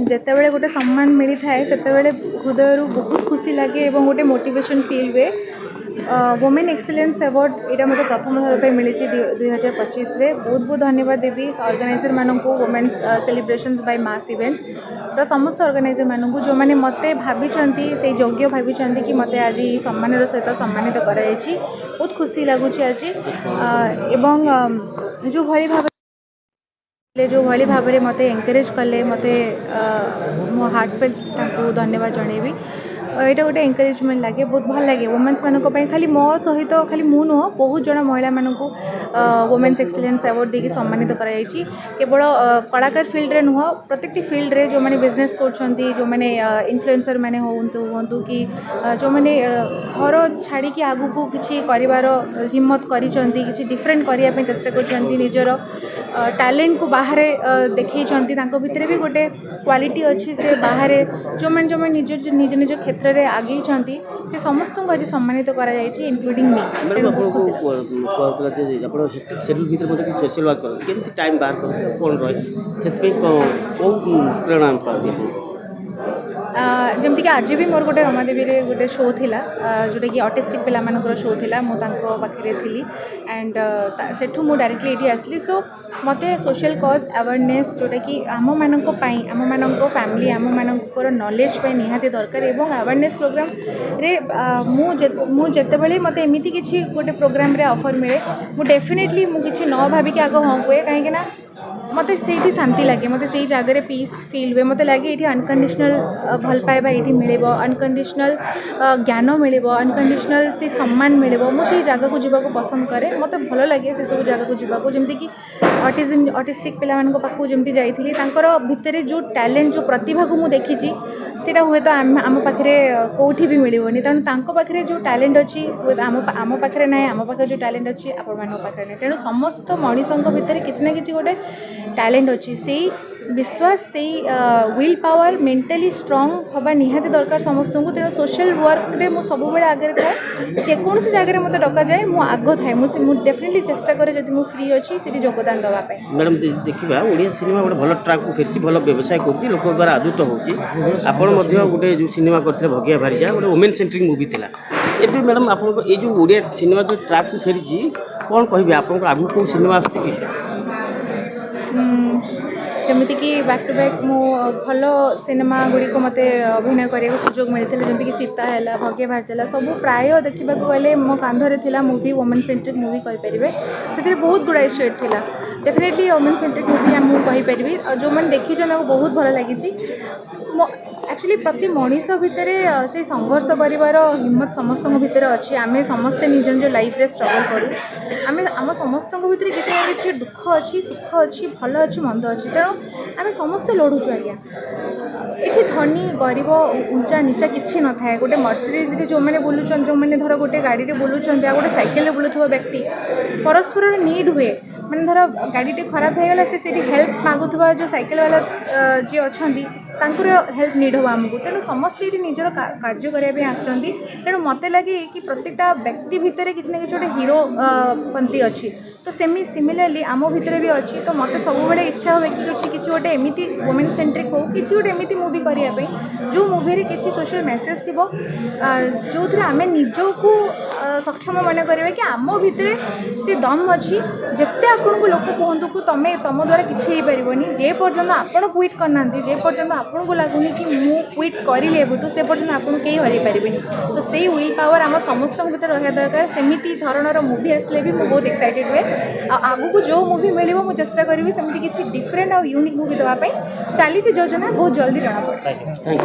जितेबाला गोटे सम्मान मिली थाए से हृदय बहुत खुशी लगे और गोटे मोटिवेशन फील हुए। वुमेन एक्सीलेंस अवार्ड यहाँ मतलब प्रथम थर मिली 2025 रे। बहुत बहुत धन्यवाद देवी ऑर्गेनाइजर मानक women celebrations by mass events तो समस्त ऑर्गेनाइजर मानक जो मैंने मत भावी से योग्य भावी कि मत आज सम्मान सहित सम्मानित कराई। बहुत खुशी लगुच आज जो भाई भाव जो भाई भाव में मत एनकरेज कले मत मो हार्टफेल्ट धन्यवाद जनइबी। यहाँ गोटे एनकरेजमेंट लगे बहुत भल लगे वुमेन्स मानक खाली मो सहित खाली मु नुह बहुत जन महिला मानक वुमेन्स एक्सीलेंस अवार्ड देकी सम्मानित कराई। केवल कलाकार फील्ड रे नुह प्रत्येक फील्ड रे जो मैंने बिजनेस कर जो मैंने इन्फ्लुएंसर मैंने हूँ कि जो मैंने घर छाड़ी कि आगु को किसी कर हिम्मत कर डिफरेंट करने चेष्टा कर निजर टैलेंट को बाहर देखते भितर भी गोटे क्वालिटी अच्छी से बाहर जो मैंने निज निज निज क्षेत्र में आगे से समस्त को आज सम्मानित करा इनक्लूडिंग मी। जमती कि आज भी मोर गोटे रमादेवी रे गोटे शो थिला जोटा कि ऑटिस्टिक पिला मानकर शो थिला मु तांको पाखरे थिली एंड सेठू मु डायरेक्टली एठी आसली। सो मते सोशल कॉज अवेयरनेस जोटा कि आम मानक पई आम मानक फैमिली आम मानकर नॉलेज पे निहाती दरकार एवं अवेयरनेस प्रोग्राम रे मु जेतेबेले मते एमिति किछि गोटे प्रोग्राम रे ऑफर मिले मु डेफिनेटली मु किछि न भाबी कि आगो हां हुए कहीं ना मते सेठी शांति लगे मते सेही जगह रे पीस फील हुए मते लगे ये अनकंडीशनल भल पाइबा ये मिले अनकंडीशनल ज्ञान मिले अनकंडीशनल से सम्मान मिले मुझे जगह को जीवा पसंद करे मत भल लगे से सब जगह को जीवा जमती कि ऑटिस्टिक पिला मानक पाखु जमती जाइथिली तांकर भितर जो टैलेंट जो प्रतिभा को मु देखी सेटा हुए तो आम पाखे कौटी भी मिलनी तेणु तांको पाखे जो टैलेंट अच्छी हुए आम पाखे ना आम पाखे जो टैलेंट अच्छी आपण मान पाखे ना तेणु समस्त मनीषों भितर किसी ना कि गोटे टैलेंट अच्छी से विश्वास से विल पावर मेंटली स्ट्रॉन्ग हवा निहाती दरकार समस्त को। तेणु सोशल वर्क रे मु सब बेले आगे थाए जेकोसी जगह मत डका जाए मु आग थाए मुझे डेफिनेटली चेष्टा करे जब मु फ्री अच्छी से योगदान देवाई। मैडम देखा ओडिया सिनेमा गोटे भल ट्राक को फेरी भल व्यवसाय कर लोक द्वारा आदृत होते गोटे जो सिनेमा करते भगिया भारीजा गोटे वुमेन सेंट्रिक मुवी था एवं मैडम आप जो ओडिया सिनेमा जो ट्राक को फेरी कौन कहे आप आगू कौ सिनेमा आसुची जमीती कि बैक टू बैक मो भल सिनेमा गुड़िक मत अभिनय करने सुजोग मिलता जमीक सीता है भग्य भारतला सब प्राय देखा गले मो कांधरे थिला मूवी वुमेन सेंट्रिक मूवी कहींपर से बहुत गुड़ा स्टेट थिला डेफिनेटली वुमेन सेंट्रिक मूवी मुझे कहींपर जो मैंने देखी बहुत भल लगी। एक्चुअली प्रति मनीष भितर से संघर्ष कर हिम्मत समस्त भितर अच्छी आम समस्ते निज निज लाइफ रे स्ट्रगल करूँ आम आम समस्त भितर किसी ना कि दुख अच्छी सुख अच्छी भल अच्छी मंद अच्छी तेणु आम समस्ते लड़ुचु आज्ञा ये धनी गरीब उंचा नीचा किसी न था गोटे मर्सिडीज रे जो मैंने बुलून जो मैंने धर गोटे गाड़ी रे बुलूँ गोटे साइकेल रे बुलूवा व्यक्ति परस्पर नीड हुए मैंने धर गाड़ीटे खराब हो गला से हेल्प मागुवा जो साइकेल वाला जी अच्छा हेल्प नीड हम आमको तेणु समस्ते ये निजर कार्य करने आसुँच तेणु मत लगे कि प्रत्येकटा व्यक्ति भितर किसी ना कि गोटे हीरो पंथी अच्छी तो सेमी सिमिलरली आम भितर भी अच्छी तो मत सब बड़े इच्छा हुए कि किसी गोटे एमती वुमेन सेंट्रिक हो कि गोटे एमती मूवी करने जो मूवी किसी सोशल मेसेज थी जो थे आम निजको सक्षम मन करा कि आम भितर सी दम अच्छी जिते आपन को लोक कहतु कि तुम्हें तुम द्वारा किसी हो पारनि जे पर्यटन आपड़ क्विट करना जे पर्यटन आपन को लगुनि कि मु क्विट करी एबठू से पर्यटन आपन कहीं हर पारे तो से विल पावर आम समस्त भर रहा दरकार सेमती धरणर मूवी आसले भी बहुत एक्साइटेड हुए आगू को जो मूवी मिले मुझे चेष्टा करी सेमती किसी डिफरेंट आउ यूनिक मूवी देवाई चली योजना बहुत जल्दी जना पड़े।